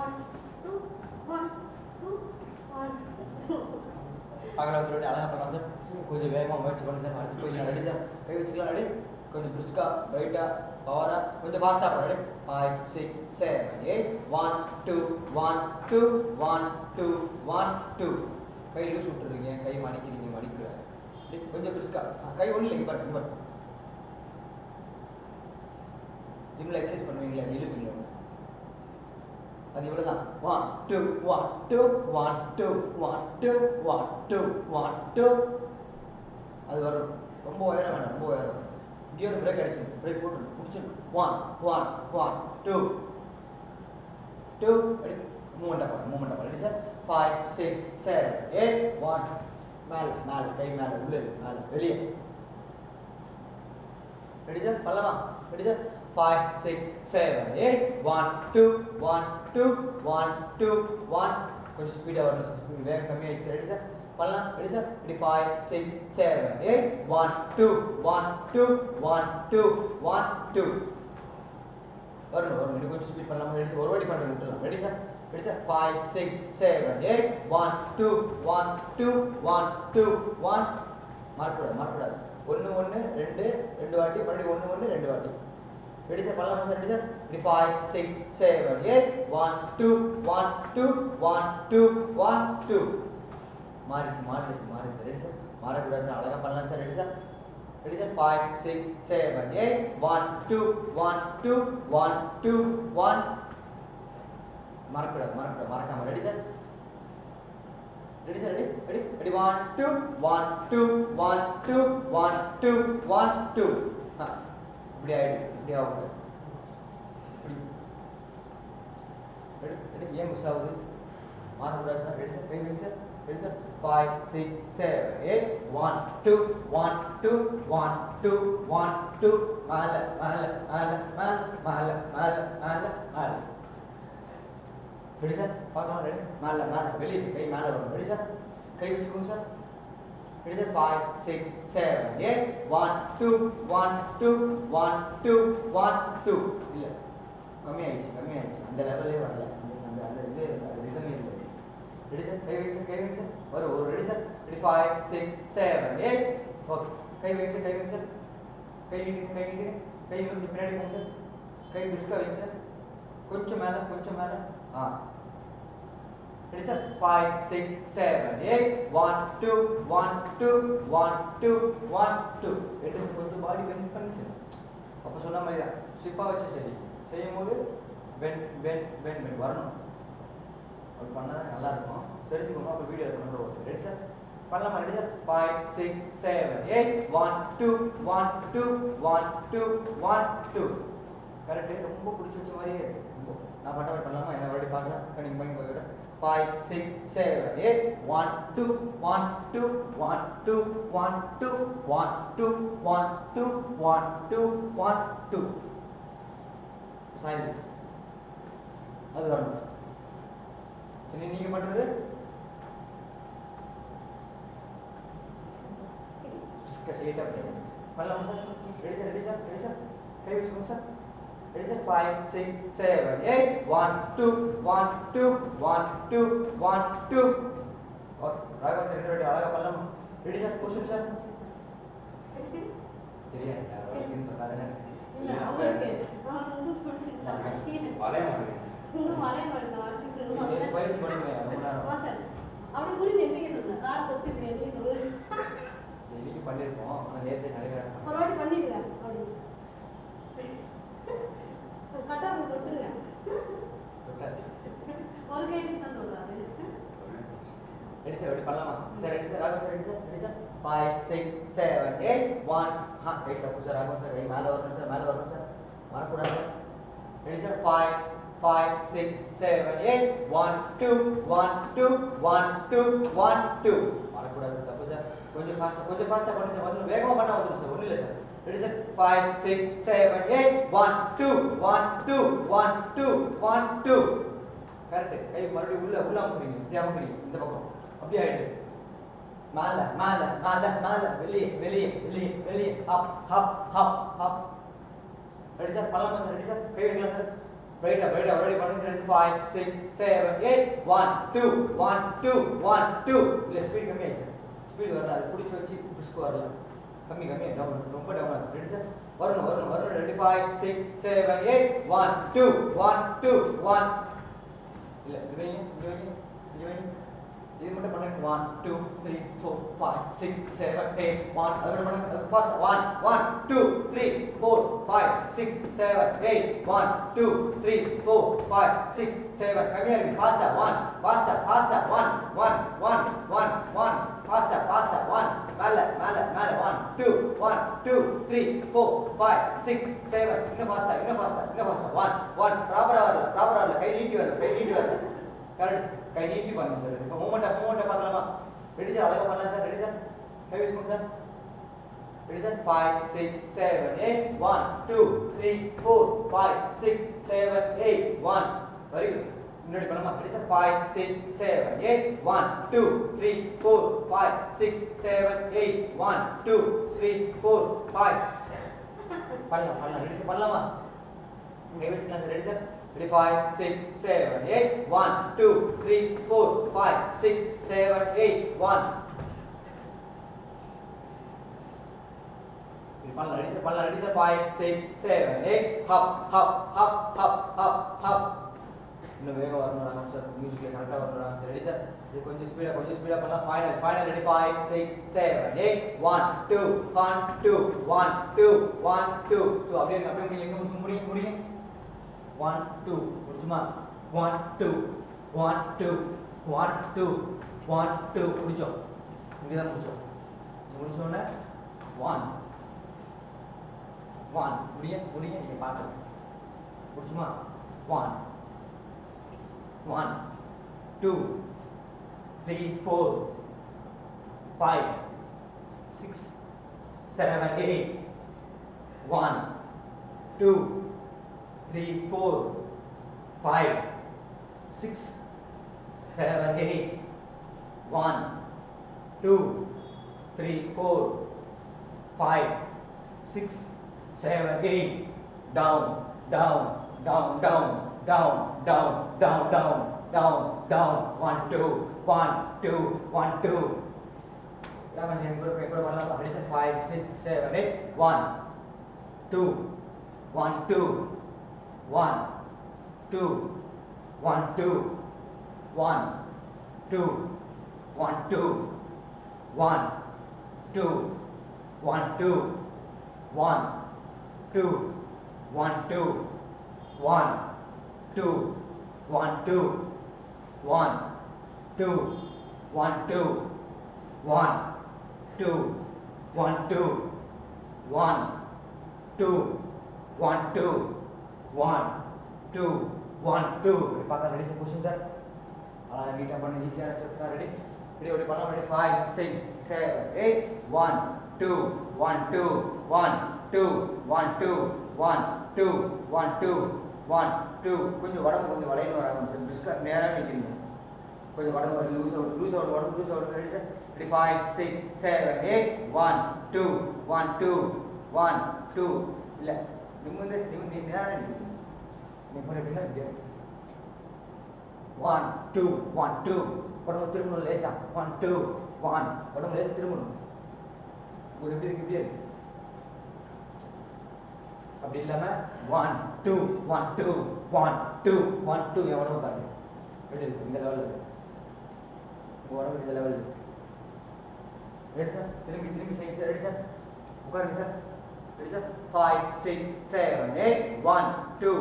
1 2 1 2 1 2 பார்க்கலாம் சொல்லிட்டு அழகாக பண்ணலாம் சார். கொஞ்சம் வேகமாக முயற்சி பண்ணுங்க சார். அடுத்து போய் ரெடி சார். கை வச்சுக்கலாம். ரெடி. கொஞ்சம் பிரிஸ்கா ரைட்டாக பவராக கொஞ்சம் ஃபாஸ்ட்டாக பண்ண. ரெடி. 5 6 7 8 1 2 1 2 1 2 1 2. கை லூஸ் விட்டுருங்க. கை மடிக்கிறீங்க மடிக்கிறாரு. கொஞ்சம் பிரிஸ்கா. கை ஒன்றும் இல்லைங்க பாருங்க. இங்கே பாருங்க. ஜிம்மில் எக்ஸசைஸ் பண்ணுவீங்களா? இழுப்பீங்களா? அது இவ்வளோதான். 1 2 1 2 1 2 1 2 1 2 1 2. அது வரும். ரொம்ப உயரம் வேண்டாம். ரொம்ப உயரம். இங்கேயோட பிரேக் அடிச்சிடும். பிரேக் போட்டு முடிச்சிடும். 1 1 1 2 2. ரெடி. மூமெண்ட்டாக ரெடி சார். 5 6 7 8 1. மேலே கை மேலே உள்ளே மேலே வெளியே. Ready sir. பண்ணலாமா? Ready sir. 5 6 7 8 1 2 1 2 1 2 1. கொஞ்சம் ஸ்பீடாக வரணும் சார். ஸ்பீட் வேகம் கம்மியாகிடுச்சு. Ready sir. பண்ணலாம். Ready sir. ரெடி. 5 6 7 8 1 2 1 2 1 2 1 2. வரணும். இன்னும் கொஞ்சம் ஸ்பீட் பண்ணலாமா? Ready sir. ஒரு வாட்டி பண்ணுறது விட்டுலாம். Ready sir. Ready sir. 5 6 7 8 1 2 1 2 1 2 1. மறக்கூடாது. 1 1 2 2 வாட்டி மறுபடியும் 1 1 2 வாட்டி. Ready sir. பண்ணலாமா சார்? Ready sir. ரெடி. 5 6 7 8 1 2 1 2 1 2 1 2. மாறிச்சு. Ready sir. மாறக்கூடாது சார். அழகாக பண்ணலாம் sir. Ready sir. Ready sir. 5 6 7 8 1 2 1 2 1 2 1. மறக்காம. Ready sir. Ready sir. Ready 1 2 1 2 1 2 1 2 1 2. இப்படி ஆகிடும். இப்படி ஆகக்கூடாது. ரெடி. ஏன் மிஸ் ஆகுது? மாறக்கூடாது சார். Ready sir. கை வைங்க சார். Ready sir. 5 6 7 8 1 2 1 2 1 2 1 2. மேலே. Ready sir. பார்க்கலாம். ரெடி. மேலே வெளியே சார். கை மேலே வரும். Ready sir. கை வச்சுக்கோங்க சார். Ready sir. 5 6 7 8 1 2 1 2 1 2 1 2. இல்லை கம்மியாயிடுச்சு. அந்த லெவலே வரல. அந்த இது ரிதமே இல்லை. Ready sir. கை வைங்க சார். வரும். Ready sir. ரெடி. 5 6 7 8. ஓகே. கை வைங்க சார். கை நீட்டுங்க. கை கொஞ்சம் பின்னாடி போங்க சார். கை பிஸ்கா வைங்க சார். கொஞ்சம் மேலே. Ready sir. 5 6 7 8 1 2 1 2 1 2 1 2. Ready sir. கொஞ்சம் பாடி பெண்ட் பண்ணி சார். அப்போ சொன்ன மாதிரி தான் ஸ்டிப்பாக வச்சு சரி செய்யும் போது பெண்ட் வரணும். அப்படி பண்ணால் தான் நல்லாயிருக்கும். தெரிஞ்சுக்கணும். அப்போ வீடியோ பண்ணுற ஓகே. Ready sir. பண்ணலாமா? Ready sir. 5 6 7 8 1 2 1 2 1 2 1 2. கரெக்டு. ரொம்ப பிடிச்சி வச்ச மாதிரியே இருக்கு. நான் பண்ண மாதிரி பண்ணலாமா? என்ன மறுபடியும் பார்க்கலாம். நீங்கள் பண்ணி போய்விட. 5 6 7 8 1 2 1 2 1 2 1 2 1 2 1 2 1 2 1 2. சாய்ந்து அது வரணும். சரி நீங்கள் பண்ணுறது ஸ்ட்ரெயிட்டாக பண்ணலாமா சார்? Ready sir. கை வச்சுக்கோங்க sir. Ready sir. 5 6 7 8 1 2 1 2 1 2 1 2. Okay. Raghavan sir ready. அழகாக பண்ணலாமா? Ready sir. Question sir. தெரியாது யாரும் சொன்னாருங்க. பண்ணிருப்போம். ஆனா நேரத்தை நிறைய ஒரு வாட்டி பண்ணிருக்கேன். கட்டாது தொட்டுருங்க. ஒரு கைஸ் தான் சொல்றாரு. Ready sir. ரெடி பண்ணலாமா sir? Ready sir. Raghavan sir. Ready sir. 5 6 7 8 1. கை தப்பு சார். ராகவன் சார். கை மேலே வரணும் சார். மறக்கூடாது சார். Ready sir. 5 5 6 7 8 1 2 1 2 1 2 1 2. மறக்கூடாது. தப்பு சார். கொஞ்சம் ஃபாஸ்ட்டாக பண்ணுங்க சார். வந்து வேகமாக பண்ணால் வந்துடும் சார். ஒன்றும் இல்லை சார். Ready sir. 5 6 7 8 1 2 1 2 1 2 1 2. கரெக்டு. கை மறுபடியும் உள்ள அமுக்குறீங்க. இப்படி அமுக்குறீங்க. இந்த பக்கம் அப்படியே ஆயிடுது. மேலே வெளியே அப். Ready sir. பண்ணலாமா சார்? Ready sir. கை வைக்கலாம் சார். ரைட்டா already பண்ணுங்க 5 6 7 8 1 2 1 2 1 2 இல்ல ஸ்பீட் கம்மி ஆயிடுச்சு ஸ்பீட் வரல அது புடிச்சு வச்சு புஷ்க்கு வரல கம்மி டவுன் ரொம்ப டவுன் ஆகுது ரெடி சார் வரணும் ரெடி 5 6 7 8 1 2 1 2 1 இல்ல இது இது மட்டும் பண்ணுங்க 1 2 3 4 5 6 7 8 1 அது மட்டும் பண்ணுங்க ஃபர்ஸ்ட் 1 1 2 3 4 5 6 7 8 1 2 3 4 5 6 7 கம்மியா இருக்கு ஃபாஸ்டா 1 ஃபாஸ்டா 1 1 1 1 1 ஃபாஸ்டா 1 மேல 1 2 1 2 3 4 5 6 7 இன்னும் ஃபாஸ்டா 1 1 ப்ராப்பரா வரல கை நீட்டி வரல கரெக்ட் கை நீட்டி பண்ணுங்க சார் இப்போ மூவ்மெண்ட் பார்க்கலாமா ரெடி சார் அழகா பண்ணலாம் சார் ரெடி சார் கை வீசுங்க sir ready sir 5 6 7 8 1 2 3 4 5 6 7 8 1 very good முன்னாடி பண்ணலாமா ரெடி சார் 5 6 7 8 1 2 3 4 5 6 7 8 1 2 3 4 5 பண்ணலாம் ரெடி சார் பண்ணலாமா கை வச்சுக்கலாம் சார் ரெடி சார் ready 5 6 7 8 1 2 3 4 5 6 7 8 1 பண்ணலாம் ready sir 5 6 7 8 hop இன்னும் வேகம் வரணும் சார் மியூசிக்ல கரெக்ட்டா வரணும் ரெடி சார் இது கொஞ்சம் ஸ்பீடா பண்ணலாம் ஃபைனல் ரெடி 5 6 7 8 1 2 1 2 1 2 1 2 சோ அப்படியே முடிங்க 1 2 முடிச்சுமா 1 2 1 2 1 2 1 2 முடிச்சோம் இங்கதான் முடிச்சோம்னா 1 முடிங்க நீங்க பாருங்க முடிச்சுமா 1 2 3 4 5 6 7 8 1 2 3 4 5 6 7 8 1 2 3 4 5 6 7 8 down 1 2 1 2 1 2 Raman yang berapa warna apa? Ini 5 6 7 8 1 2 1 2 1 2 1 2 1 2 1 2 1 2 1 2 1 2 1 2 1 2 1 2 1 2 1 2 1 2 1 2 1 2 1 2 1 2 1 2 பார்க்க ரெடி சார் क्वेश्चन சார் நீட்டா பண்ண ஈஸியா சார் ரெடி ஓடி பண்ணலாம் ரெடி 5 6 7 8 1 2 1 2 1 2 1 2 1 2 1 2 1 2 கொஞ்சம் உடம்பு கொஞ்சம் வளையணும் வராங்க சார் பிஸ்கா நேரா நிக்கிறீங்க கொஞ்சம் உடம்பு loose out ready sir ready 5 6 7 8 1 2 1 2 1 2 இல்ல நிமிர்ந்து நேரா நிக்கிறீங்க நீங்க எப்படின்னா 1 2 1 2 உடம்பு திரும்பணும் லேசா 1 2 1 உடம்பு லேசா திரும்பணும் ஒரு எப்படி இருக்கு அப்படி இல்லாம 1 2 1 2 1 2 1 2 எவ்வளவு பாருங்க எப்படி இருக்கு இந்த லெவல்ல இருக்கு உடம்பு இந்த லெவல்ல இருக்கு ரெடி சார் திரும்பி சைடு சார் ரெடி சார் உட்காருங்க sir ready sir 5 6 7 8 1 2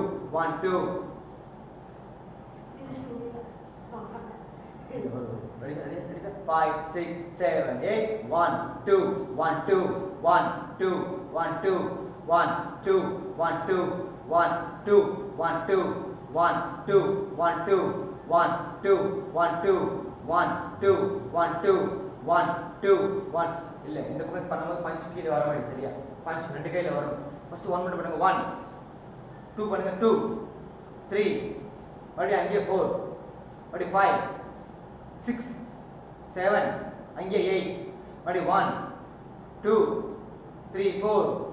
1 2 ready sir 5 6 7 8 1 2 1 2 1 2 1 2 1 2 1 2 1 2 1 2 1 2 1 2 1 2 1 2 1 2 1 2 1 2 1 இல்ல இந்த பக்கம் பண்ணும்போது பஞ்ச் கீழ வர மாதிரி சரியா பஞ்ச் ரெண்டு கையில வரும் ஃபர்ஸ்ட் 1 மட்டும் பண்ணுங்க 1 2 பண்ணுங்க 2 3 மறுபடியும் அங்கே 4 மறுபடியும் 5 6 7 அங்கே 8 மறுபடியும் 1 2 3 4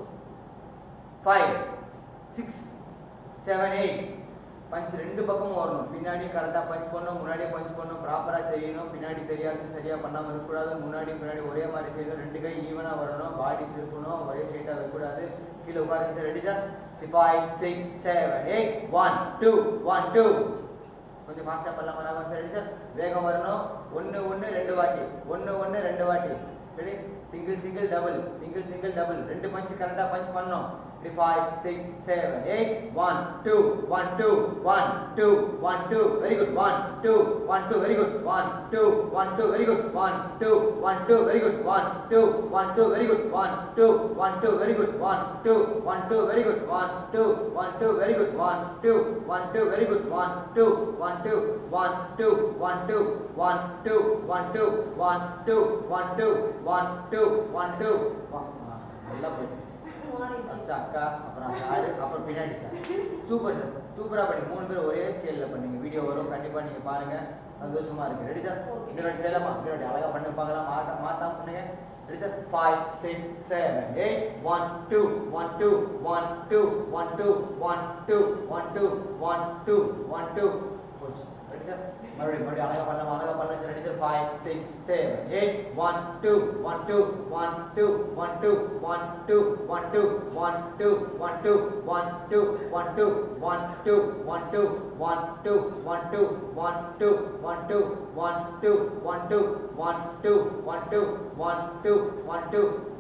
5 6 7 8 பஞ்ச் ரெண்டு பக்கமும் வரணும். பின்னாடியே கரெக்டாக பஞ்ச் பண்ணணும், முன்னாடியே பஞ்ச் பண்ணணும், ப்ராப்பராக தெரியணும். பின்னாடி தெரியாது, சரியாக பண்ணாமல் இருக்கக்கூடாது. முன்னாடி பின்னாடி ஒரே மாதிரி செய்யணும். ரெண்டு கை ஈவனாக வரணும். பாடி திருப்பணும், ஒரே ஸ்ட்ரைட்டாக வைக்கக்கூடாது. கீழே உட்காருங்க சார். Ready sir? 5 6 7 8 1 2 1 2. கொஞ்சம் ஃபாஸ்ட்டாக பண்ணலாம் வராங்க சார். Ready sir? வேகம் வரணும். 1 1 2 வாட்டி, 1 1 2 வாட்டி. Ready? Single single double, single single double. ரெண்டு பஞ்ச் கரெக்டாக பஞ்ச் பண்ணணும். 5 6 7 8 1 2 1 2 1 2 1 2. Very good. 1 2 1 2. Very good. 1 2 1 2. Very good. 1 2 1 2. Very good. 1 2 1 2. Very good. 1 2 1 2. Very good. 1 2 1 2. Very good. 1 2 1 2. Very good. 1 2 1 2. Very good. 1 2 1 2 1 2 1 2 1 2 1 2 1 2 1 2 1 2 1 2. நல்லா போயிடுச்சு. ஃபஸ்ட்டு அக்கா, அப்புறம் சார், அப்புறம் பின்னாடி சார். சூப்பர் சார், சூப்பராக பண்ணி 3 பேர் ஒரே ஸ்கேலில் பண்ணீங்க. வீடியோ வரும், கண்டிப்பாக நீங்கள் பாருங்கள். சந்தோஷமாக இருக்குது. Ready sir? இன்னொரு செய்யலாமா? இன்னொரு அழகாக பண்ணி பார்க்கலாம். மாற்றாம பண்ணுங்க. Ready sir? 5 6 7 8 1 2 1 2 1 2 1 2 1 2 1 2 1 2 1 2. போச்சு. Ready sir? மறுபடியும் அழகாக பண்ணலாம் sir. Ready sir? 5 6 7 8 1 2 1 2 1 2 1 2 1 2 1 2 1 2 1 2 1 2 1 2 1 2 1 2 1 2 1 2 1 2 1 2 1 2 1 2 1 2 1 2 1 2 1 2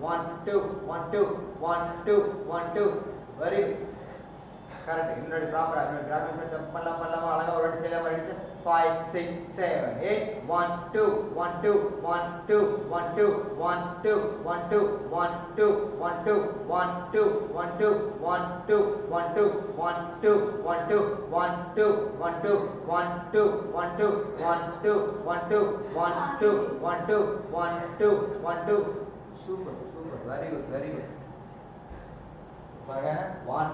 1 2 1 2 1 2 1 2. Very correct. இன்னொரு ப்ராப்பரா இன்னொரு செட் பண்ணலாமா? அழகா ஒரு வாட்டி செய்யலாமா? Ready sir? 5 6 7 8 1 2 1 2 1 2 1 2 1 2 1 2 1 2 1 2 1 2 1 2 1 2 1 2 1 2 1 2 1 2 1 2 1 2 1 2 1 2 1 2 1 2 1 2 1 2 1 2. Super super. Very good very good. பாருங்க. 1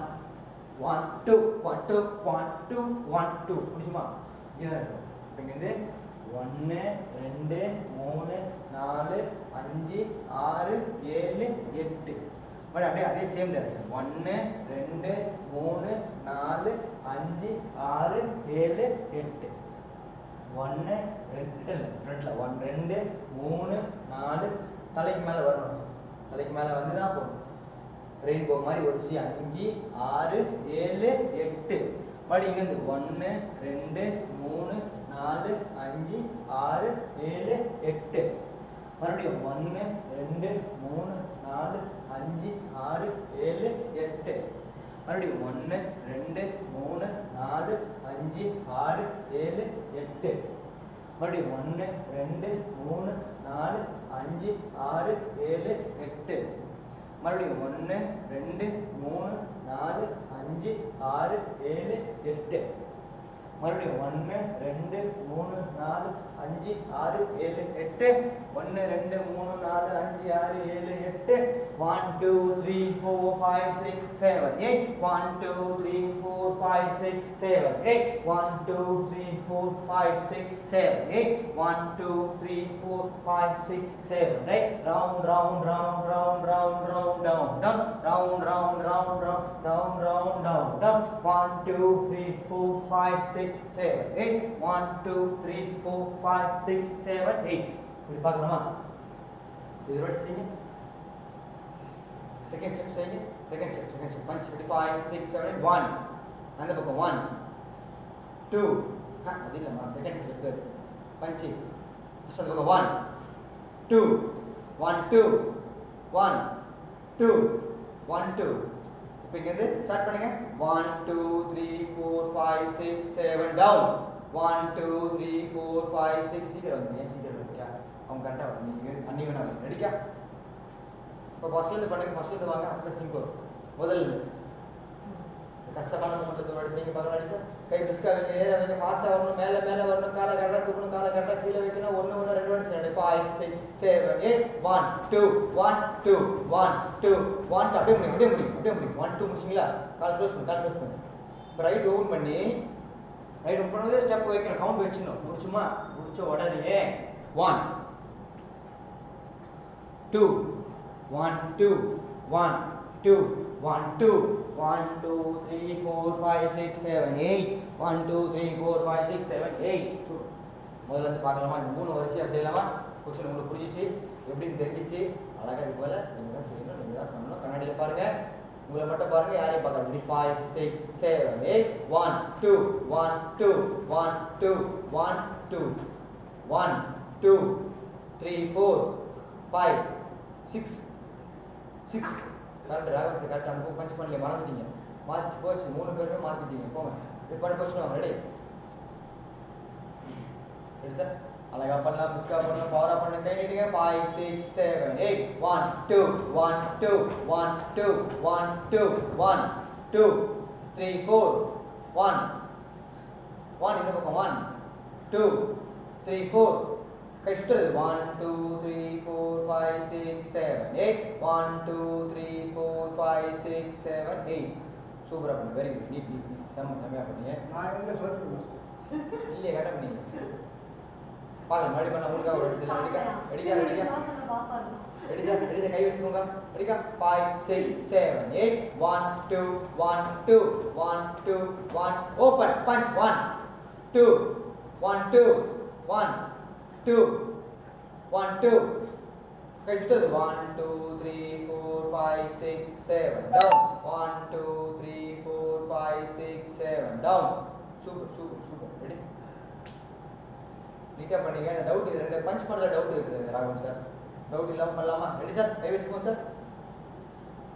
1 2 1 2 1 2 1 2. புரியுமா? இதுதான் இருக்கும். இப்போ இங்கேருந்து 1 2 3 4 5 6 7 8. பட் அப்படியே அதே சேம் டைரக்ஷன். 1 2 3 4 5 6 7 8. 1 2 ஃப்ரண்ட்ல 1 2 3 4 தலைக்கு மேலே வரணும். தலைக்கு மேலே வந்து தான் போகணும். ரெயின்போ மாதிரி ஒரு 5 6 7 8. மறுபடியும் இங்கேருந்து 1 2 3 4 5 6 7 8. மறுபடியும் 1 2 3 4 5 6 7 8. மறுபடியும் 1 2 3 4 5 6 7 8. மறுபடியும் 1 2 3 4 5 6 7 8. மறுபடியும் 1 2 3 4 5 6 7 8. மறுபடியும் 1 2 3 4 5 6 7 8. 1 2 3 4 5 6 7 8. 1 2 3 4 5 6 7 8. 1 2 3 4 5 6 7 8. 1 2 3 4 5 6 7 8. 1 2 3 4 5 6 7 8. Round round round round round round down down round round round round down round down down. 1 2 3 4 5 6 7 8. 1 2 3 4 5 6 7 8. இப்படி பார்க்கலாமா? இது ரைட் செய்யுங்க. செகண்ட் ஸ்டெப் செய்யுங்க. Second step punch. 5 6 7 8. 1 அந்த பக்கம் 1 2. அது இல்லைம்மா, செகண்ட் ஸ்டெப் பஞ்சு. ஃபர்ஸ்ட் அந்த பக்கம் 1 2 1 2 1 2 1 2. இப்போ இங்கேருந்து ஸ்டார்ட் பண்ணுங்க. 1 2 3 4 5 6 7 டவுன். 1 2 3 4 5 6. சீக்கிரம் வந்து ஏன் சீக்கிரம் இருக்கா? அவங்க கரெக்டாக வரும். நீங்கள் அன்னிவனா வரும். ரெடிக்கா? இப்போ ஃபர்ஸ்ட்லேருந்து பண்ணுங்க. ஃபர்ஸ்ட்லேருந்து வாங்க. அப்போ சிங்க் வரும். முதல்ல கஷ்டமான மட்டும் செய்யுங்க. பார்க்கலாம் சார். கை பிஸ்கா வைங்க, ஏற வைங்க, ஃபாஸ்ட்டாக வரணும், மேலே மேலே வரணும், காலை கரெக்டாக தூக்கணும், காலை கரெக்டாக கீழே வைக்கணும். 1 1 2 வாட்டி செய்யணும். 5 6 7 8. 1 2 1 2 1 2 1. அப்படியே முடியும். 1 2 முடிச்சிங்களா? கால் க்ளோஸ் பண்ணு. இப்போ ரைட் ஓப்பன் பண்ணி ரைட் ஓப்பன் பண்ணதே ஸ்டெப் வைக்கணும். கவுண்ட் வச்சுக்கணும். முடிச்ச உடனே 1 2 1 2 1 2 1 2 1 2 3 4 5 6 7 8 1 2 3 4 5 6 7 8 முதல்ல இருந்து பார்க்கலாமா இந்த மூணு வரிசையாக செய்யலாமா கொஸ்டின் உங்களுக்கு புரிஞ்சிச்சு எப்படின்னு தெரிஞ்சிச்சு அழகாக இது போல் நீங்கள் தான் செய்யணும் நீங்கள் தான் பண்ணணும் கண்ணாடியில் பாருங்கள் உங்களை மட்டும் பாருங்கள் யாரையும் பார்க்காது 5 6 7 8 1 2 1 2 1 2 1 2 1 2 3 4 5 6 6 கரெக்ட் ராகவன் சார் கரெக்ட் அந்த புக் பஞ்ச் பண்ணல மறந்துட்டீங்க மாற்றி போச்சு மூணு பேருமே மாற்றிட்டீங்க போங்க இப்போ பண்ண கொஸ்டின் ரெடி ரெடி சார் அழகா பண்ணலாம் புஷ்கா பண்ணலாம் பவரா பண்ணலாம் கை நீட்டுங்க 5 6 7 8 1 2 1 2 1 2 1 2 1 2 3 4 1 1 இந்த பக்கம் 1 2 3 4 கை சுத்துறது 1 2 3 4 5 6 7 8 1 2 3 4 5 6 7 8 சூப்பரா பண்ணு வெரி குட் நீட் நீட் செம்மையா பண்ணீங்க நான் எங்க சொல்றேன் இல்லையே கரெக்டா பண்ணீங்க பாருங்க மறுபடியும் பண்ண உங்களுக்கு ஒரு இடத்துல ரெடியா ரெடி சார் கை வச்சுக்கோங்க ரெடியா 5 6 7 8 1 2 1 2 1 2 1 ஓபன் பஞ்ச் 1 2 1 2 1 2 1 2 கை சுத்துறது 1 2 3 4 5 6 7 down 1 2 3 4 5 6 7 down சூப்பர் ரெடி நீட்டா பண்ணீங்க அந்த டவுட் இது ரெண்டு பஞ்ச் பண்ணல டவுட் இருக்குது ராகவன் சார் டவுட் இல்லாம பண்ணலாமா ரெடி சார் கை வச்சுக்கோங்க சார்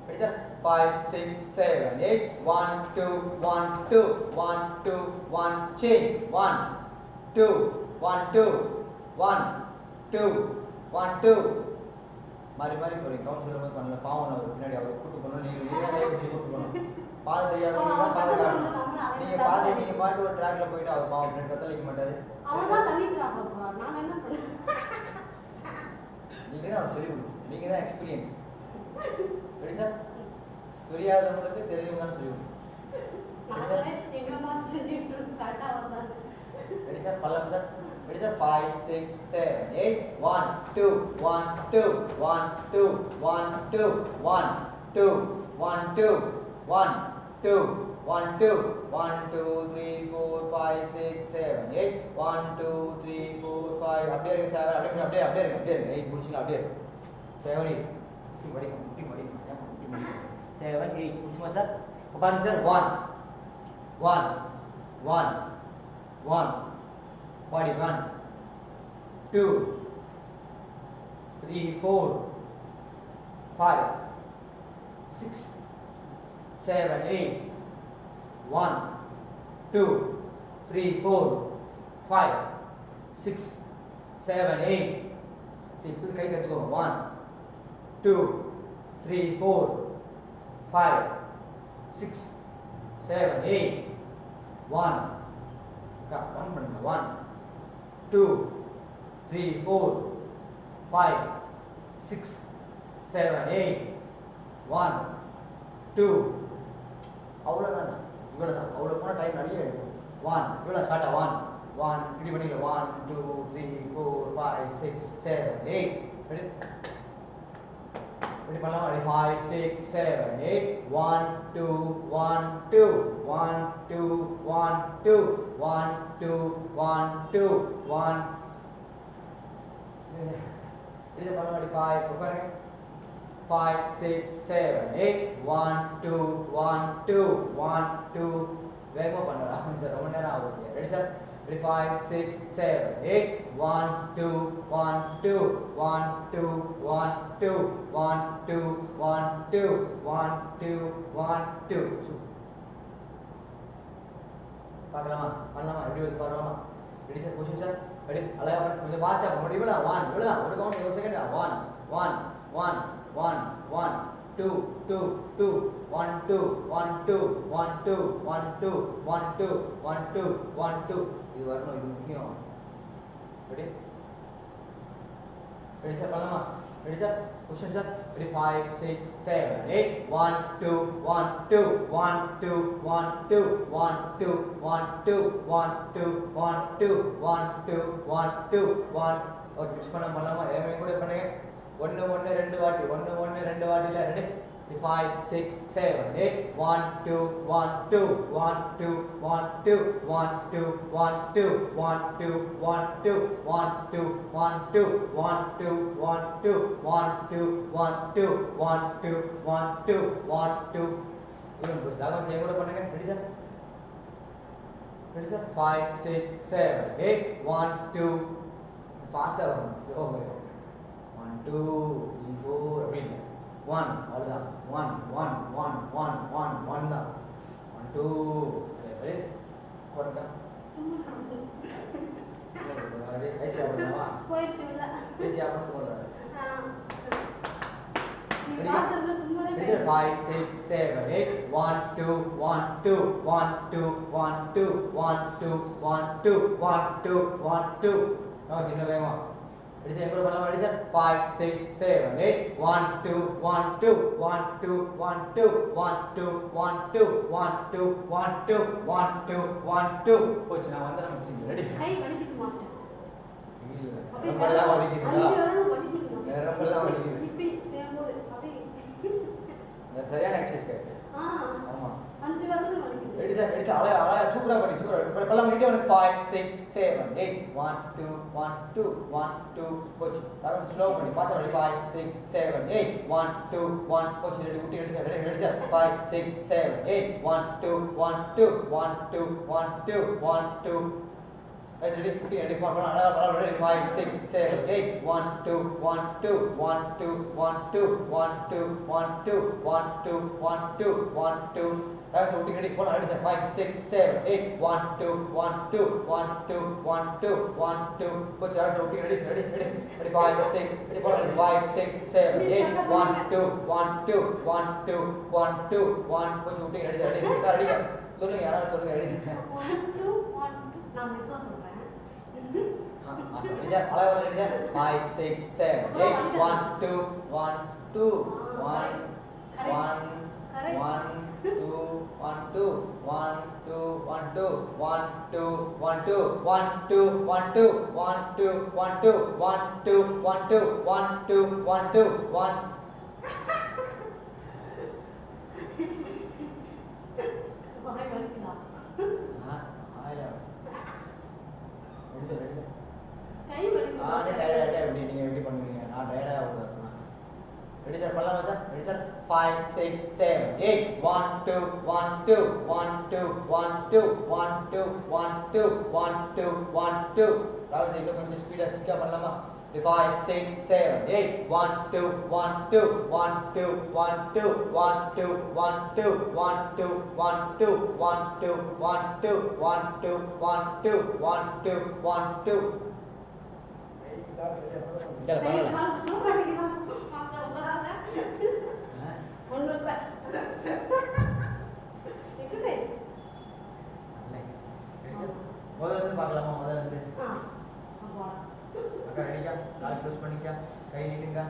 ரெடி சார் 5 6 7 8 1 2 1 2 1 2 1 change 1 2 1 2 1 2 1 2 மாறி போறீங்க கவுண்ட் சொல்லும்போது பண்ணல பாவம் அவர் பின்னாடி அவரை கூட்டு போகணும் நீங்க கூட்டு போகணும் பாதை தெரியாதவங்க தான் பாதை காட்டணும் நீங்க பாட்டு ஒரு ட்ராக்ல போயிட்டு அவர் பாவம் பின்னாடி கத்தளிக்க மாட்டாரு அவதான் தண்ணி ட்ராப் பண்றான் நான் என்ன பண்ணேன் நீங்க தான் அவர் சொல்லி கொடுக்கணும் நீங்க தான் எக்ஸ்பீரியன்ஸ் ரெடி சார் தெரியாதவங்களுக்கு தெரியுங்கன்னு சொல்லி நானே எங்க பார்த்து செஞ்சுட்டு கரெக்டா வந்தாங்க ரெடி சார் பல்லம் சார் ரெடி சார் 5 6 7 8 1 2 1 2 1 2 1 2 1 2 1 2 1 2 1 2 1 2 3 4 5 6 7 8 1 2 3 4 5 அப்படியே இருக்கு சார் அப்படியே இருக்கு 8 முடிச்சுங்க அப்படியே 7 8 குட்டி மடி 7 8 முடிச்சுமா சார் பாருங்க சார் 1 1 1 1 body 1 2 3 4 5 6 7 8 1 2 3 4 5 6 7 8 see இப்படி கை கத்துக்கோங்க 1 2 3 4 5 6 7 8 1 1 பண்ணுங்க 1 2 3 4 5 6 7 8 1 2 அவ்வளோதான் இவ்வளோதான் அவ்வளோ போனால் டைம் நிறைய எடுக்கும் 1 இவ்வளோ ஸ்டார்ட்டா 1 1 இப்படி பண்ணிக்கல 1 2 3 4 5 6 7 8 ரெடி இப்படி பண்ணலாமா ரெடி 5 6 7 8 1 2 1 2 1 2 1 2 1 2 1 2 1 இது பண்ண மாதிரி 5 உட்காருங்க 5 6 7 8 1 2 1 2 1 2 வேகமாக பண்ணுறா சார் ரொம்ப நேரம் ஆகும் ரெடி சார் ரெடி 5 6 7 8 1 2 1 2 1 2 1 2 1 2 1 2 1 2 1 2 பார்க்கலாமா பண்ணலாமா எப்படி வந்து பார்க்கலாமா ready sir question sir ready அழகா கொஞ்சம் ஃபாஸ்ட்டாக பண்ண இவ்வளோ 1 இவ்வளோ ஒரு கவுண்ட் ஒரு செகண்ட் 1 1 1 1 1 2 2 2 1 2 1 2 1 2 1 2 1 2 1 2 1 2 இது வரணும் இது முக்கியம் ரெடி ரெடி சார் பண்ணலாமா ready sir question sir ready 5 6 7 8 1 2 1 2 1 2 1 2 1 2 1 2 1 2 1 2 1 2 1 2 1 okay miss பண்ணலாமா ஏமே கூட பண்ணுங்க 1 1 2 வாட்டி 1 1 2 வாட்டில ready 5 6 7 8 1 2 1 2 1 2 1 2 1 2 1 2 1 2 1 2 1 2 1 2 1 2 1 2 1 2 1 2 1 2 1 2 1 2 even push dalam saya கூட பண்ணுங்க ready sir 5 6 7 8 1 2 faster வரும் ஓ 1 2 3 4 அப்படிங்க 1 அவ்வளவுதான் 1 1 1 1 1 1 தான் 1 2 ரெடி போடுங்க ரெடி ஐஸ் ஆவணுமா போயிடுச்சு உள்ள ஐஸ் ஆவணும் சொல்றாரு நீ பார்த்ததுல தும்மலே ready 5 6 7 8 1 2 1 2 1 2 1 2 1 2 1 2 1 2 1 2 சின்ன வேகமா ready sir எங்க பண்ணலாம் ready sir 5 6 7 8 1 2 1 2 1 2 1 2 1 2 1 2 1 2 1 2 1 2 1 2 போச்சு நான் வந்து நம்ம ரெடி கை வலிக்குது மாஸ்டர் இல்ல நம்மள வலிக்குதா 5 வரணும் வலிக்குது மாஸ்டர் நம்மள வலிக்குது இப்படி சேம்போது அப்படியே சரியான எக்சர்சைஸ் ஆமா 5 வரணும் வலிக்குது ready sir அழகா சூப்பரா பண்ணி சூப்பரா பல்ல பண்ணிட்டே வந்து 5 6 7 8 1 2 1 2 1 2 போச்சு அப்புறம் ஸ்லோ பண்ணி ஃபாஸ்டா பண்ணி 5 6 7 8 1 2 1 போச்சு ரெடி குட்டி ரெடி sir 5 6 7 8 1 2 1 2 1 2 1 2 1 2 ready குட்டி ரெடி பண்ணலாம் அழகா ready 5 6 7 8 1 2 1 2 1 2 1 2 1 2 1 2 1 2 1 2 1 2 That's what ready. Hold on, ready, 5, 6, 7, 8, 1, 2, 1, 2, 1, 2, 1, 2, 1, 2. Put your hands ready, ready, 5, 6, ready, 5, 6, 7, 8, 1, 2, 1, 2, 1, 2, 1, 2, 1. Put your ready, ready. சொல்லுங்க யாராவது சொல்லுங்க ரெடி 1 2 1 2 நான் மெதுவா சொல்றேன் ready sir அழகா ready sir 5 6 7 8 1 2 1 2 1 1 1 2 1 2 1 2 1 2 1 2 1 2 1 2 1 2 1 2 1 2 1 2 1 2 1 2 1 2 1 வாய் வலிக்குதா ஆயா ரெடி ரெடி கை வலிக்குது ஆனே டயர்டா எப்படி நீங்க எப்படி பண்ணுவீங்க நான் டயர்டா ஆகுறேன் ready sir பண்ணலாமா சார் ready sir 5 6 7 8 1 2 1 2 1 2 1 2 1 2 1 2 1 2 1 2 ராகுல் இன்னும் கொஞ்சம் ஸ்பீடா சிக்கா பண்ணலாமா 5 6 7 8 1 2 1 2 1 2 1 2 1 2 1 2 1 2 1 2 1 2 1 2 1 2 1 2 1 2 1 2 चल பண்ணலாம் முதல்ல இருந்து பார்க்கலாமா முதல்ல இருந்து அக்கா ரெடிக்கா கால் க்ளோஸ் பண்ணிக்கா கை நீட்டுங்க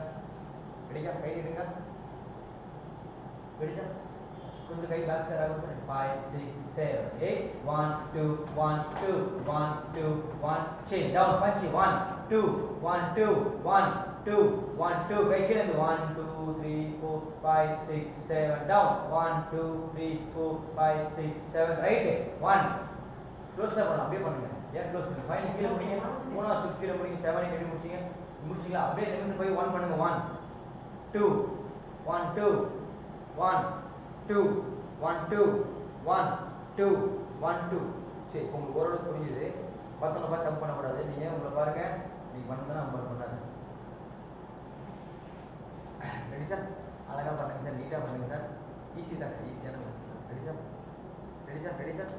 ரெடிக்கா கை நீட்டுங்க ரெடி சார் கொஞ்சம் கை பேக் சைடு ஆகும் 5 6 7 8 1 2 1 2 1 2 1 chin down punch 1 2 1 2 1 2 1 2 கை கீழ இருந்து 1 2 3 4 5 6 7 down 1 2 3 4 5 6 7 right 1 க்ளோஸ் பண்ணலாம் அப்படியே பண்ணுங்க ஏன் க்ளோஸ் பண்ணுங்க 5 கீழ முடிங்க மூணாவது சுத்து கீழ முடிங்க 7 8 முடிச்சீங்க முடிச்சீங்களா அப்படியே நிமிர்ந்து போய் 1 பண்ணுங்க 1 2 1 2 1 2 1 2 1 2 1 2 சரி உங்களுக்கு ஓரளவுக்கு புரிஞ்சுது பார்த்தோன்னா பார்த்து தப்பு பண்ணக்கூடாது நீங்கள் உங்களை பாருங்க நீங்கள் பண்ணதான் நம்ம பண்ணாது ரெடி சார் அழகாக பண்ணுங்க சார் நீட்டாக பண்ணுங்க சார் ஈஸி தான் சார் ஈஸியான ready sir ready sir ready sir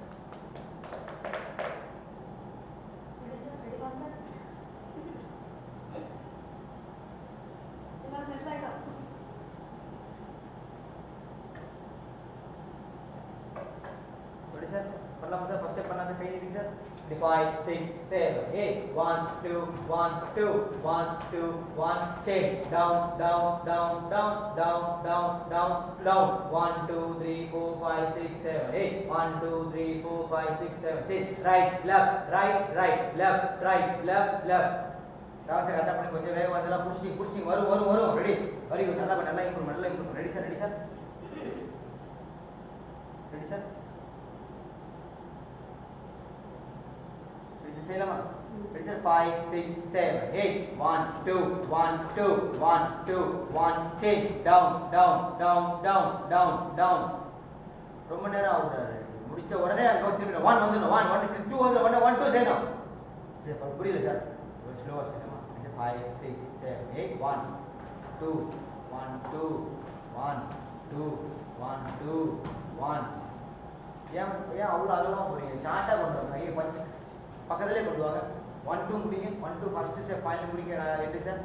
sir பண்ணலாம் சார் ஃபர்ஸ்ட் பண்ணலாம் சார் கை நீட்டுங்க sir 5 6 7 8 1 2 1 2 1 2 1 chain down down down down down down down down 1 2 3 4 5 6 7 8 1 2 3 4 5 6 7 chain right left right right left right left left dance கரெக்டா பண்ணி கொஞ்சம் வேகமா அதெல்லாம் புடிச்சி வரும் ரெடி வெரி குட் நல்லா improve ready sir ready sir ready செய்யலாமா ready sir 5 6 7 8 1 2 1 2 1 2 1 change down down down down down down ரொம்ப நேரம் ஆகுறாரு முடிச்ச உடனே அங்க திரும்பி 1 வந்துடும் 1 1 2 வந்து 1 1 2 செய்யணும் இது புரியல சார் ஒரு ஸ்லோவா செய்யணுமா 5 6 7 8 1 2 1 2 1 2 1 2 1 ஏன் அவ்வளோ அகலமாக போறீங்க ஷார்ட்டாக கொண்டு வாங்க கையை பஞ்சு பக்கத்துலேயே கொண்டு வாங்க 1 2 முடிங்க 1 2 ஃபர்ஸ்ட் ஸ்டெப் ஃபைனல் முடிங்க ரெண்டு சார்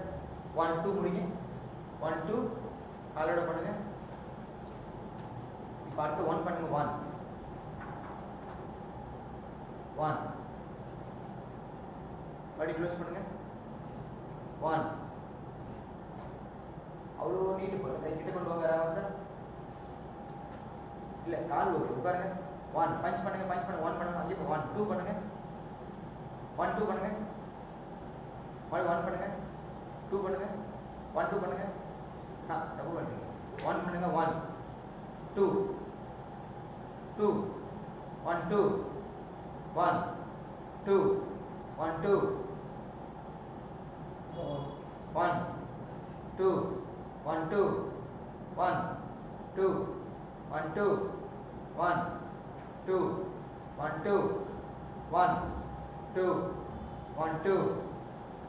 1 2 முடிங்க 1 2 காலோட பண்ணுங்க இப்போ அடுத்து 1 பண்ணுங்க 1 1 படி க்ளோஸ் பண்ணுங்க 1 அவ்வளோ நீட்டு போடுங்க கை கிட்ட கொண்டு வாங்க ராவன் சார் இல்லை கால் ஓகே உட்காருங்க 1 பஞ்ச் பண்ணுங்க 1 பண்ணுங்க அங்கே 1 2 பண்ணுங்க 1 2 பண்ணுங்க 1 பண்ணுங்க 2 பண்ணுங்க 1 2 பண்ணுங்க தப்பு பண்ணுங்க 1 பண்ணுங்க 1 2 2 1 2 1 2 1 2 1 2 1 2 1 2 1 2 1 2 1 2 1 2 1 2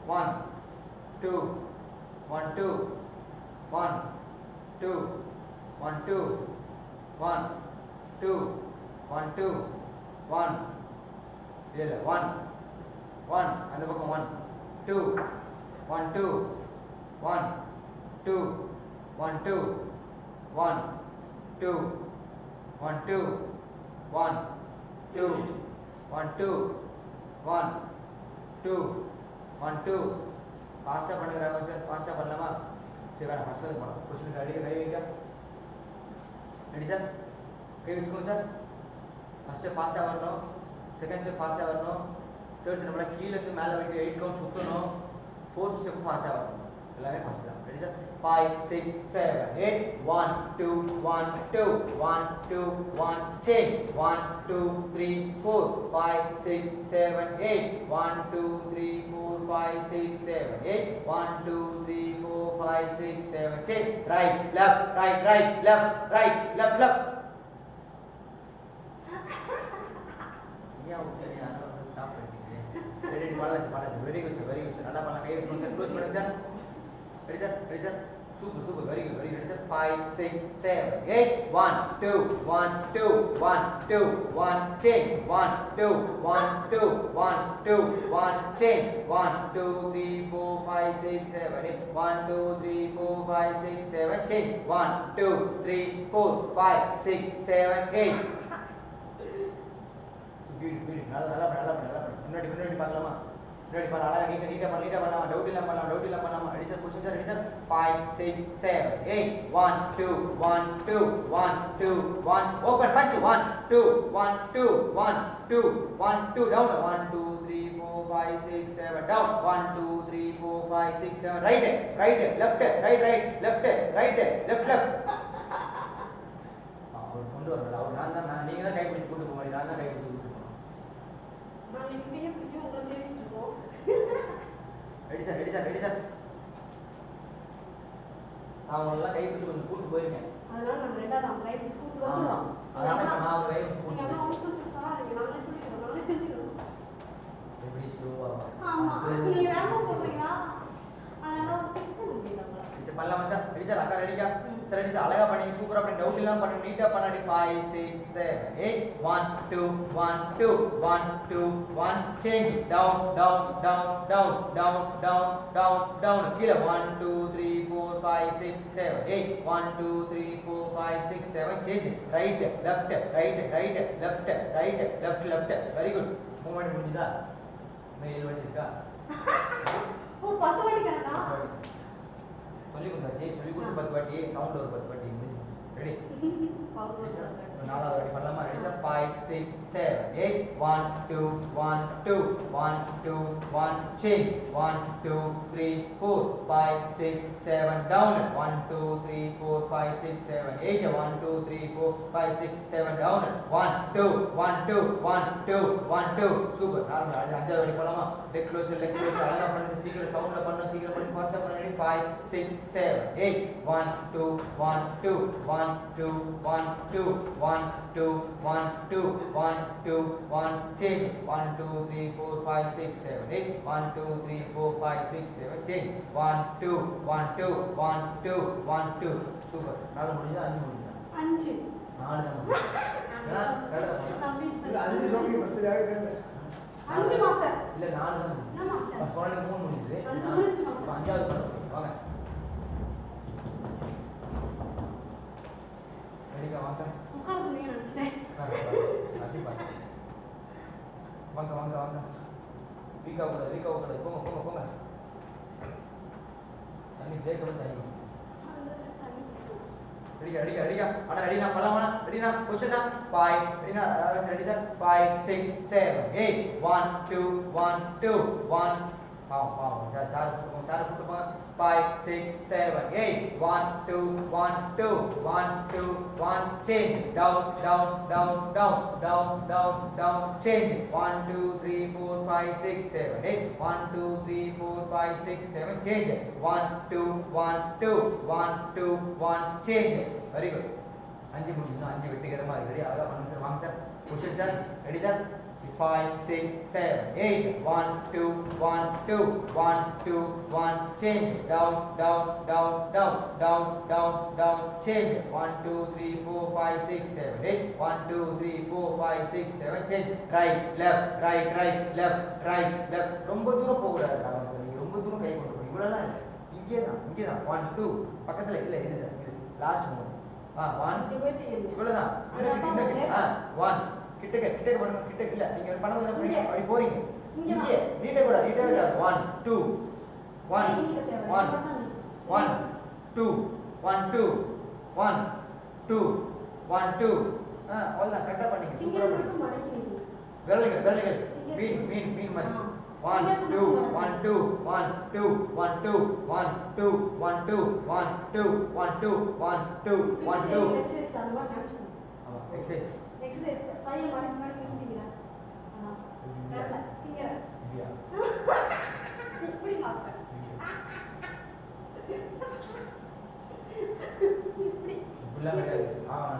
1 2 1 2 1 2 1 2 1 2 1 2 1 இல்ல 1 1 அந்த பக்கம் 1 2 1 2 1 2 1 2 1 2 1 2 1 2 1 2 1 2 1 2 ஃபாஸ்டா பண்ணுங்க ராகவன் சார் ஃபாஸ்டா பண்ணலாமா சரி வேணாம் ஃபர்ஸ்ட் வந்து பண்ணலாம் கொஸ்டின் அடிக்க கை வைங்க ரெடி சார் கை வச்சுக்கோங்க சார் ஃபர்ஸ்ட் ஃபாஸ்டா வரணும் செகண்ட் ஸ்டெப் ஃபாஸ்டா வரணும் தேர்ட் ஸ்டெப் நம்மள கீழ இருந்து மேலே வரைக்கும் 8 கவுண்ட் சுத்தணும் ஃபோர்த் ஸ்டெப் ஃபாஸ்டா வரணும் எல்லாமே ஃபாஸ்டா ready sir 5 6 7 8 1 2 1 2 1 2 1 change 1 2 3 4 5 6 7 8 1 2 3 4 5 6 7 8 1 2 3 4 5 6 7 change right left right right left right left left stop பண்ணிட்டீங்க ரெடி பாலாஜி வெரி குட் நல்லா பண்ணலாம் கை வச்சு க்ளோஸ் பண்ணுங்க sir ready sir super very good ready sir 5 6 7 8 1 2 1 2 1 2 1 change 1 2 1 2 1 2 1 change 1 2 3 4 5 6 7 8 1 2 3 4 5 6 7 change 1 2 3 4 5 6 7 8 beauty நல்லா முன்னாடி பண்ணலாமா ready பண்ண அழகா நீட்டா பண்ணலாமா டவுட் இல்லாம பண்ணலாமா ready sir question sir ready sir 5 6 7 8 1 2 1 2 1 2 1 open punch 1 2 1 2 1 2 1 2 down 1 2 3 4 5 6 7 down 1 2 3 4 5 6 7 right left left அவர் கொண்டு வரல அவர் நீங்க தான் கை பிடிச்சு கூட்டி போறீங்க நான் தான் கை பிடிச்சு கூட்டி போறேன் நான் இப்பயே பிடிச்சு உங்களை தேடிட்டு இருக்கோம் ரெடி சார் அவங்களெல்லாம் கை பிடிச்சு கொஞ்சம் கூட்டு போயிருக்கேன் அதனால நம்ம ரெண்டாவது கை பிடிச்சு கூட்டு வந்துடுறோம் அதனால நான் ஒரு கை பிடிச்சு நீங்க எல்லாம் ஹாஸ்பிட்டல் சொல்லாதீங்க நாங்களே சொல்லிக்கிறோம் நாங்களே தெரிஞ்சுக்கிறோம் எப்படி ஸ்லோவா ஆமா நீங்க வேகமா போடுறீங்களா அதனால பிக் பண்ண முடியல உங்களை இது பண்ணலாமா சார் ரெடி சார் அக்கா ரெடிக்கா சார் ரெடி சார் அழகா பண்ணி சூப்பரா பண்ணி டவுட் இல்லாம பண்ணி நீட்டா பண்ணி 5 6 7 8 1 2 1 2 1 2 1 change down கீழ 1 2 3 4 5 6 7 8 1 2 3 4 5 6 7 change right left very good movement முடிஞ்சதா மேல் வண்டி இருக்கா ஓ 10 வாட்டி கணக்கா சொல்லி கொடுத்தாச்சு சொல்லி கொடுத்து 10 வாட்டி சவுண்ட் ஒரு 10 வாட்டி ரெடி சவுண்ட் நாலாவது வாட்டி பண்ணலாமா? Ready sir? 5 6 7 8 1 2 1 2 1 2 1 change 1 2 3 4 5 6 7 down 1 2 3 4 5 6 7 8 1 2 3 4 5 6 7 down 1 2 1 2 1 2 1 2 super. Normal. அஞ்சாவது வாட்டி பண்ணலாமா? லெக் க்ளோஸ் அழகா பண்ணுங்க. சீக்கிரம் சவுண்ட்ல பண்ணணும். சீக்கிரம் பண்ணி ஃபாஸ்டா பண்ண. Ready 5 6 7 8 1 2 1 2 1 2 1 2 1 2 1 2 1 2 1 change 1 2 3 4 5 6 7 8 1 2 3 4 5 6 7 change 1 2 1 2 1 2 1 2 super. நாலு முடிஞ்சா அஞ்சு முடிஞ்சா அஞ்சு நாலு தான் முடிஞ்சா இல்ல அஞ்சு சொல்லி ஃபர்ஸ்ட் ஜாகிரதை. அஞ்சு மாஸ்டர் இல்ல நாலு தான் முடிஞ்சு. என்ன மாஸ்டர் சொன்ன மூணு முடிஞ்சது. அஞ்சு முடிஞ்சு மாஸ்டர். அப்ப அஞ்சாவது பண்ணுங்க. வாங்க ரெடிக்கா வாங்க. உட்கார சொன்னீங்க நினைச்சேன். வாங்க வாங்க வாங்க. வீக்கா கூடாது. போங்க. தண்ணி பிரேக் வந்து தண்ணி. ரெடிக்கா. அண்ணா ரெடினா பண்ணலாமா? ரெடினா பொசிஷனா 5 ரெடினா ரெடி சார் 5 6 7 8 1 2 1 2 1 பாவம் சார் போங்க 5 6 7 8 1 2 1 2 1 2 1 change down change 1 2 3 4 5 6 7 8 1 2 3 4 5 6 7 change 1 2 1 2 1 2 1 change. Very good. அஞ்சு முடிஞ்சு அஞ்சு வெட்டிக்கிறமா இருக்கு. ரெடி அழகா பண்ணுங்க சார். வாங்க sir. Position sir. Ready sir 5 6 7 8 1 2 1 2 1 2 1 change down change 1 2 3 4 5 6 7 8 1 2 3 4 5 6 7 change right left ரொம்ப தூரம் போக கூடாது. நீங்க ரொம்ப தூரம் கை கொண்டு போய் இவ்வளவுலாம் இல்ல. இங்கே தான் 1 2 பக்கத்துல இல்ல. இது சார் இது லாஸ்ட் மூணு 1 இவ்வளவுதான். 1 கிட்டக்க பண்ணுங்க. கிட்டக்க இல்ல நீங்க பண்ணும்போது பண்ணீங்க அப்படி போறீங்க. இங்கே நீட்ட கூட 1 2 1 1 1 2 1 2 1 2 1 2 அவ்வளவுதான். கரெக்டா பண்ணீங்க. சூப்பரா பண்ணீங்க. விரல்கள் மீன் மாதிரி 1 2 1 2 1 2 1 2 1 2 1 2 1 2 1 2 1 2 1 2 எக்ஸசைஸ் கையை மடக்கி